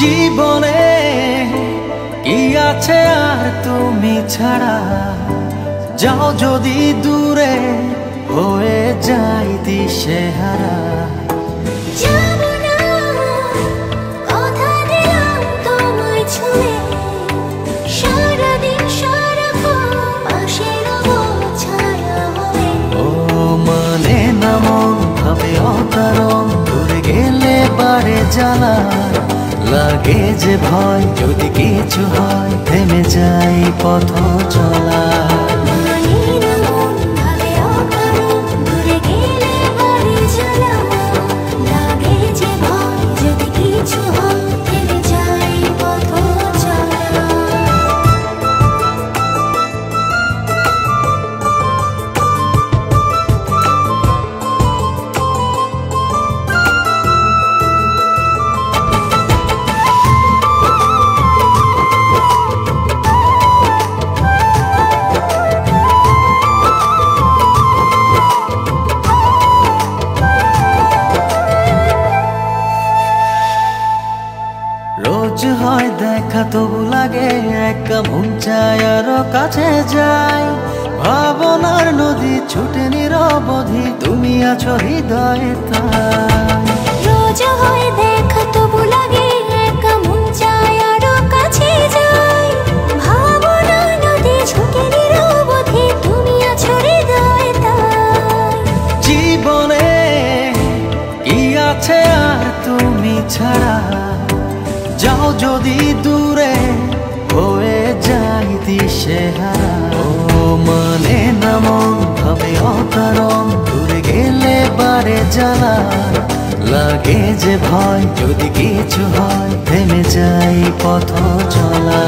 জীবনে কি আছে আর তুমি ছাড়া, যাও যদি দূরে হয়ে যাই দিশেহারা। মানে না মন ভাবে অকারণ, দূরে গেলে বাড়ে জ্বালা লাগে যে ভয়, যদি কিছু হয় থেমে যাই পথ চলা। রোজ হয় দেখা তবু লাগে একা, মন চায় আরো কাছে যাই। ভাবনার নদী ছুটে নিরবধি, তুমি আছো হৃদয়ে তাই। রোজ হয় দেখা তবু লাগে একা, মন চায় আরো কাছে যাই। ভাবনার নদী ছুটে নিরবধি, তুমি আছো হৃদয়ে তাই। জীবনে কি আছে আর তুমি ছাড়া, যাও যদি দূরে হয়ে যাই দিশেহারা। মানে না মন ভাবে অকারণ, দূরে গেলে বাড়ে জ্বালা লাগে যে ভয়, যদি কিছু হয় থেমে যাই পথ চলা।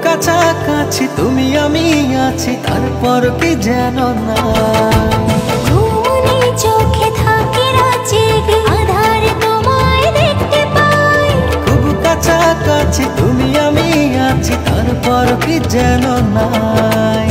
কাছাকাছি তুমি আমি আছি, তারপর কি যেন না। ঘুমনে চোখে থাকে রাত জেগে, আধারে তোমায় দেখতে পাই। খুব কাছাকাছি তুমি আমি আছি, তারপর কি যেন নাই।